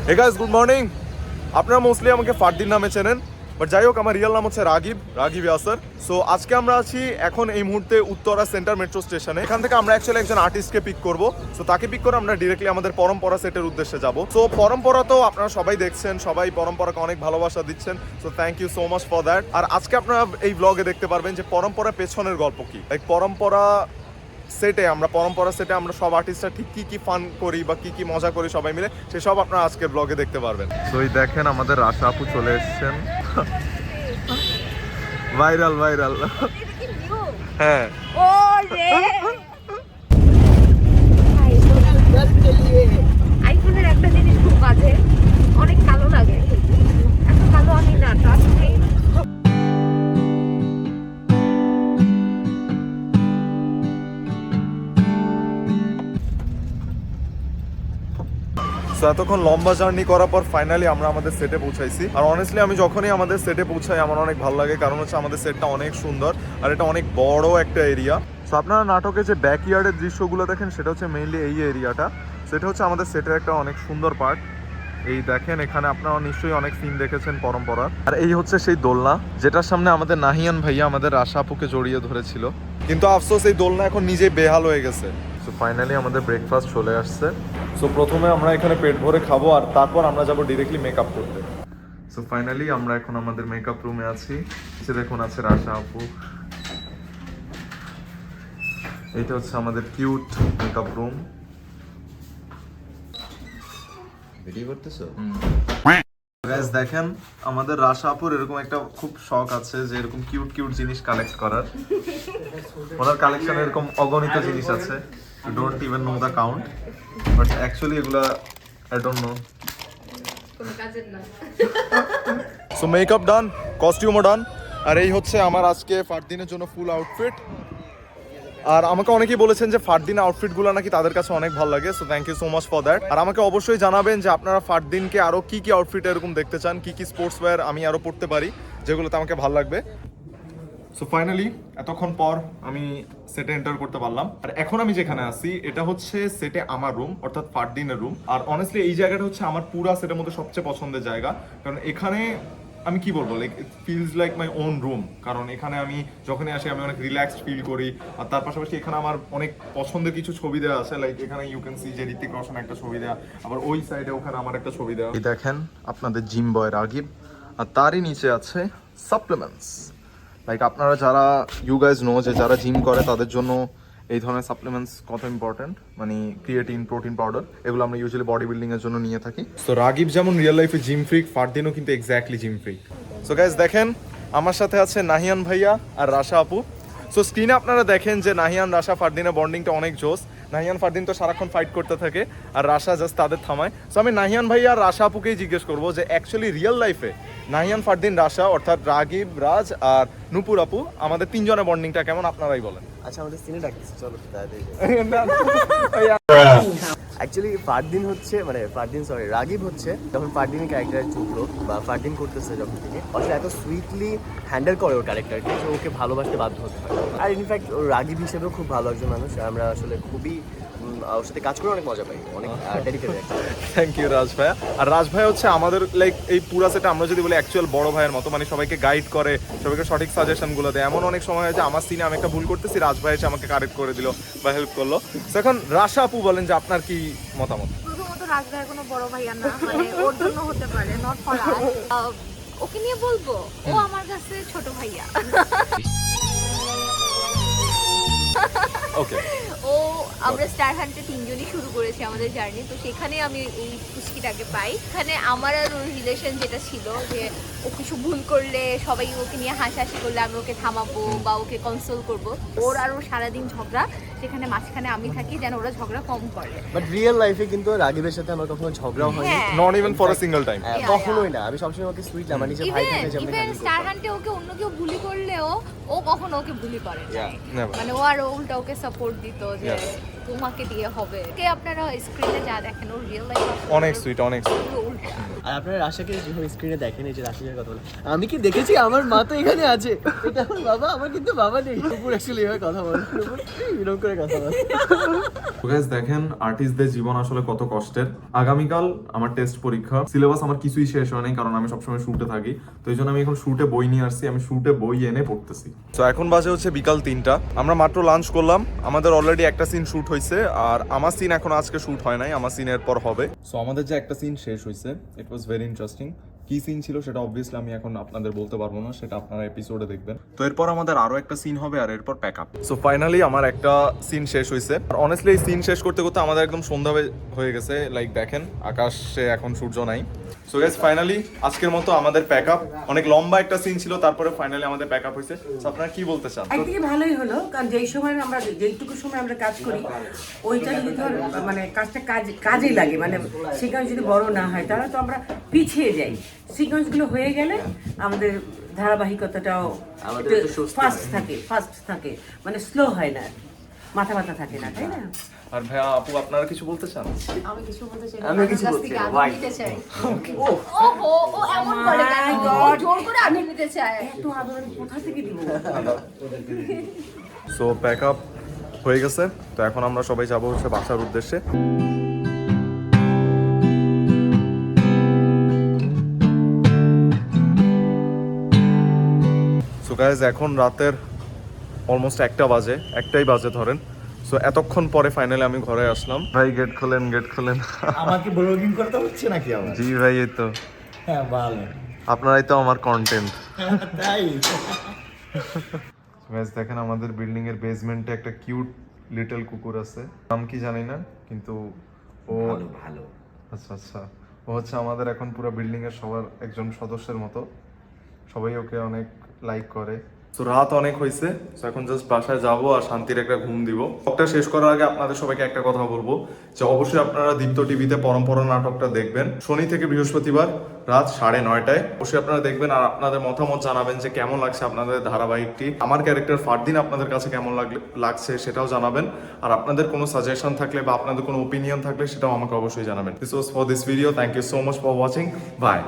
হে guys, good morning. আপনারা mostly আমাকে ফারদিন নামে চেনেন, বাট যাই হোক আমার রিয়েল নাম হচ্ছে রাগিব ইয়াসার। সো আজকে আমরা আছি এখন এই মুহূর্তে উত্তরা সেন্টার মেট্রো স্টেশনে। এখান থেকে আমরা অ্যাকচুয়ালি একজন আর্টিস্টকে পিক করব। সো তাকে পিক করে আমরা ডিরেক্টলি আমাদের পরম্পরা সেটের উদ্দেশ্যে যাব। সো পরম্পরা তো আপনারা সবাই দেখছেন, সবাই পরম্পরাকে অনেক ভালোবাসা দিচ্ছেন। So thank you so much for that. আর আজকে আপনারা এই ব্লগে দেখতে পারবেন যে পরম্পরা পেছনের গল্প কি। লাইক পরম্পরা সেটে আমরা সব আর্টিস্টরা ঠিক কি কি ফান করি বা কি কি মজা করি সবাই মিলে, সেসব আপনারা আজকের ব্লগে দেখতে পারবেন। তো এই দেখেন আমাদের রাশা আপু চলে এসেছেন। ভাইরাল হ্যাঁ। আইফোনের একটা জিনিস খুব বাজে, অনেক কালো লাগে। এত কালো আমি না, ট্রাস্ট মি। এতক্ষণ লম্বা জার্নি করার পর ফাইনালি আমরা আমাদের সেটে পৌঁছাইছি। আর অনেস্টলি আমি যখনই আমাদের সেটে পৌঁছাই আমার অনেক ভালো লাগে, কারণ হচ্ছে আমাদের সেটটা অনেক সুন্দর আর এটা অনেক বড় একটা এরিয়া। সো আপনারা নাটকে যে ব্যাকইয়ার্ডের দৃশ্যগুলো দেখেন সেটা হচ্ছে মেইনলি এই এরিয়াটা। সেটা হচ্ছে আমাদের সেটের একটা অনেক সুন্দর পার্ট। এই দেখেন এখানে আপনারা নিশ্চয়ই অনেক সিন দেখেছেন পরম্পরার। আর এই হচ্ছে সেই দোলনা যেটার সামনে আমাদের নাহিয়ান ভাইয়া আমাদের রাশা আপুকে জড়িয়ে ধরেছিল, কিন্তু আফসোস এই দোলনা এখন নিজেই বেহাল হয়ে গেছে। সো ফাইনালি আমাদের ব্রেকফাস্ট চলে আসছে। সো প্রথমে আমরা এখানে পেট ভরে খাবো আর তারপর আমরা যাবো ডিরেক্টলি মেকআপ করতে। সো ফাইনালি আমরা এখন আমাদের মেকআপ রুমে আছি। সে দেখুন আছে রাশা আপু। এইটা হচ্ছে আমাদের কিউট মেকআপ রুম। ভিডিও করতেছো? গাইস দেখেন আমাদের রাশা আপুর এরকম একটা খুব শখ আছে যে এরকম কিউট কিউট জিনিস কালেক্ট করার। ওনার কালেকশনে এরকম অগণিত জিনিস আছে। You don't even know the count, but actually এগুলা I don't know. কোনো কাজের না। সো মেকআপ ডান, কস্টিউমও ডান, আর এই হচ্ছে আমার আজকে ফারদিনের জন্য ফুল আউটফিট। আর আমাকে অনেকেই বলেছেন যে ফারদিন আউটফিটগুলো নাকি তাদের কাছে অনেক ভালো লাগে। So thank you so much for that. আর আমাকে অবশ্যই জানাবেন যে আপনারা ফারদিনকে আরও কি কি আউটফিট এরকম দেখতে চান, কি কি স্পোর্টস ওয়্যার আমি আরও পড়তে পারি যেগুলোতে আমাকে ভালো লাগবে। সো ফাইনালি এতক্ষণ পর আমি সেটে এন্টার করতে পারলাম। আর এখন আমি যেখানে আছি এটা হচ্ছে সেটে আমার রুম, অর্থাৎ ফারদিনের রুম। আর অনেস্টলি এই জায়গাটা হচ্ছে আমার পুরা সেটের মধ্যে সবচেয়ে পছন্দের জায়গা, কারণ এখানে আমি কি বলবো, like it feels like my own room. কারণ এখানে আমি যখনই আসি আমি অনেক রিল্যাক্সড ফিল করি। আর তার পাশাপাশি এখানে আমার অনেক পছন্দের কিছু ছবি দেওয়া আছে। লাইক এখানে ইউ ক্যান সি যে ঋতিক রোশন একটা ছবি দেওয়া, আবার ওই সাইডে ওখানে আমার একটা ছবি দেওয়া। এই দেখেন আপনাদের জিম বয় রাগিব, আর তারই নিচে আছে সাপ্লিমেন্টস। লাইক আপনারা যারা ইউ গাইজ নো যে যারা জিম করে তাদের জন্য এই ধরনের সাপ্লিমেন্টস কত ইম্পর্টেন্ট, মানে ক্রিয়েটিন, প্রোটিন পাউডার, এগুলো আমরা ইউজুয়ালি বডি বিল্ডিং এর জন্য নিয়ে থাকি। সো রাগিব যেমন রিয়েল লাইফে জিম ফ্রিক, ফারদিনও কিন্তু exactly gym freak. So guys দেখেন আমার সাথে আছে নাহিয়ান ভাইয়া আর রাশা আপু। সো স্ক্রিনে আপনারা দেখেন যে নাহিয়ান, রাশা, ফারদিনের বন্ডিংটা অনেক জোস। নাহিয়ান ফারদিন তো সারাক্ষণ ফাইট করতে থাকে আর রাশা জাস্ট তাদের থামায়। সো আমি নাহিয়ান ভাইয়া আর রাশা আপুকেই জিজ্ঞেস করবো যে অ্যাকচুয়ালি রিয়েল লাইফে নাহিয়ান, ফারদিন, রাশা অর্থাৎ রাগিব, রাজ আর নুপুর আপু আমাদের তিনজনের বন্ডিংটা কেমন আপনারাই বলেন। আচ্ছা, আমাদের সিনে ডাকতেছি, চলো তাড়াতাড়ি। অ্যাকচুয়ালি রাগিব হচ্ছে যখন ফারদিনের ক্যারেক্টারে চুকলো বা ফারদিন করতেছে যখন থেকে, আসলে এত সুইটলি হ্যান্ডেল করে ওর ক্যারেক্টারকে যে ওকে ভালোবাসতে বাধ্য হতে পারে। আর ইনফ্যাক্ট ওর রাগিব হিসেবেও খুব ভালো একজন মানুষ। আমরা আসলে খুবই ওর সাথে কাজ করে অনেক মজা পাই, অনেক ডেডিকেটেড। থ্যাংক ইউ রাজ ভাইয়া। আর রাজ ভাই হচ্ছে আমাদের লাইক এই পুরা সেটা আমরা যদি বলি অ্যাকচুয়াল বড় ভাইয়ের মতো, মানে সবাইকে গাইড করে, সবাইকে সঠিক সাজেশনগুলো দেয়। এমন অনেক সময় হয় যে আমার সিনে আমি একটা ভুল করতেছি, রাজ ভাই এসে আমাকে কারেক্ট করে দিল বা হেল্প করলো। তো এখন রাশা আপু বলেন যে আপনার কি মতামত? প্রথমত রাজ ভাই কোনো বড় ভাইয়া না, মানে ওর জন্য হতে পারে, নট ফর আস। ওকে নিয়ে বলবো ও আমার কাছে ছোট ভাইয়া। ওকে। ও আমরা স্টার হান্টে তিনজনই শুরু করেছি আমাদের জার্নি, তো সেখানে আমি এই পুষ্টিটাকে পাই। এখানে আমার আর ওর রিলেশন যেটা ছিল যে ও কিছু ভুল করলে সবাই ওকে নিয়ে হাসাহাসি করলে আমি ওকে থামাবো বা ওকে কনসোল করবো। ওর আর ওর সারাদিন ঝগড়া, সেখানে মাঝখানে আমি থাকি যেন ওরা ঝগড়া কম করে। বাট রিয়েল লাইফে কিন্তু রাগিবের সাথে আমার কখনো ঝগড়াও হয়নি, not even for a single time. কখনোই না। আমি সবসময় ওকে সুইট, আমার নিজের ভাই থাকে যেমন ইভেন স্টার হান্টে ওকে অন্য কেউ বুলি করলেও ও কখনো ওকে বুলি করে না। মানে ও আর উল্টা ওকে সাপোর্ট দিত যে Yes. তোমাকে দিয়ে হবে। কে আপনারা স্ক্রিনে যা দেখেন ওর রিয়েল লাইফ অনেক সুইট, অনেক সুইট। আর আপনারা আশাকে যেভাবে স্ক্রিনে দেখেন, এই যে রাশিদের কথা বলে, আমি কি দেখেছি আমার মা তো এখানে আছে, এটা আমার বাবা, আমার কিন্তু বাবা নেই। উপর অ্যাকচুয়ালি এভাবে কথা বলে, বিরম করে কথা বলে। গাইস দেখেন আর্টিস্টদের জীবন আসলে কত কষ্টের। আগামীকাল আমার টেস্ট পরীক্ষা, সিলেবাস আমার কিছুই শেষ হয়নি কারণ আমি সবসময় শুটে থাকি, তো এই জন্য আমি এখন শুটে বই নিয়ে আসছি, আমি শুটে বই এনে পড়তেছি। তো এখন বাজে হচ্ছে বিকাল 3টা, আমরা মাত্র লাঞ্চ করলাম, আমাদের অলরেডি একটা সিন শুট হয়েছে আর আমার সিন এখন আজকে শুট হয় নাই, আমার সিন এরপর হবে। সো আমাদের যে একটা সিন শেষ হয়েছে, ইট ওয়াজ ভেরি ইন্টারেস্টিং। কি সিন ছিল সেটা অবভিয়াসলি আমি এখন আপনাদের বলতে পারবো না, সেটা আপনারা এপিসোডে দেখবেন। তো এরপর আমাদের আরো একটা সিন হবে আর এরপর প্যাক আপ। সো ফাইনালি আমার একটা সিন শেষ হয়েছে, আর অনেস্টলি এই সিন শেষ করতে করতে আমাদের একদম সন্ধ্যা হয়ে গেছে। লাইক দেখেন আকাশে এখন সূর্য নাই। সো গাইস ফাইনালি আজকের মতো আমাদের প্যাক আপ, অনেক লম্বা একটা সিন ছিল, তারপরে ফাইনালি আমাদের প্যাক আপ হয়েছে। সো আপনারা কি বলতে চান? একদিকে ভালোই হলো, কারণ যেই সময় আমরা যেইটুকু সময় আমরা কাজ করি ওইটা যদি ধর মানে কাজটা কাজেই লাগে, মানে সিকোয়েন্স যদি বড় না হয় তাহলে তো আমরা পিছিয়ে যাই। সিকোয়েন্সগুলো হয়ে গেলে আমাদের ধারাবাহিকতাটাও আমাদের একটু স্বস্তি ফাস্ট থাকে, মানে স্লো হয় না, মাথা ব্যথা থাকে না, তাই না? আর ভাইয়া আপু আপনারা কিছু বলতে চান? আমি কিছু বলতে চাই, আমি কিছু বলতে চাই। আগে নিতে চাই। ওহো, ও এমন করে কেন? My God. জোর করে আগে নিতে চায়। এত আদর কোথা থেকে দিব? সো প্যাক আপ হয়ে গেছে, তো এখন আমরা সবাই যাবো হচ্ছে বাসার উদ্দেশ্যে। সো গাইজ এখন রাতের অলমোস্ট 1টা বাজে, 1টাই বাজে ধরেন। সো এতক্ষণ পরে ফাইনালি আমি ঘরে আসলাম। ভাই গেট খোলেন, গেট খোলেন। আমাকে ব্লগিং করতে হচ্ছে নাকি আমার? জি ভাই, এই তো হ্যাঁ ভালো। আপনারাই তো আমার কন্টেন্ট। তাই গাইজ দেখেন আমাদের বিল্ডিং এর বেসমেন্টে একটা কিউট লিটল কুকুর আছে, নাম কি জানি না, কিন্তু ও ভালো। আচ্ছা আচ্ছা, ও হচ্ছে আমাদের এখন পুরো বিল্ডিং এর সবার একজন সদস্যের মতো, সবাই ওকে অনেক লাইক করে। তো রাত অনেক হয়েছে, তো এখন জাস্ট বাসায় যাবো আর শান্তির একটা ঘুম দিব। ব্লগটা শেষ করার আগে আপনাদের সবাইকে একটা কথা বলবো যে অবশ্যই আপনারা দীপ্ত টিভিতে পরম্পরা নাটকটা দেখবেন, শনি থেকে বৃহস্পতিবার রাত 9:30টায়। অবশ্যই আপনারা দেখবেন আর আপনাদের মতামত জানাবেন যে কেমন লাগছে আপনাদের ধারাবাহিকটি। আমার ক্যারেক্টার ফারদিন আপনাদের কাছে কেমন লাগছে সেটাও জানাবেন, আর আপনাদের কোনো সাজেশন থাকলে বা আপনাদের কোনো ওপিনিয়ন থাকলে সেটাও আমাকে অবশ্যই জানাবেন। This was for this video, thank you so much for watching, by.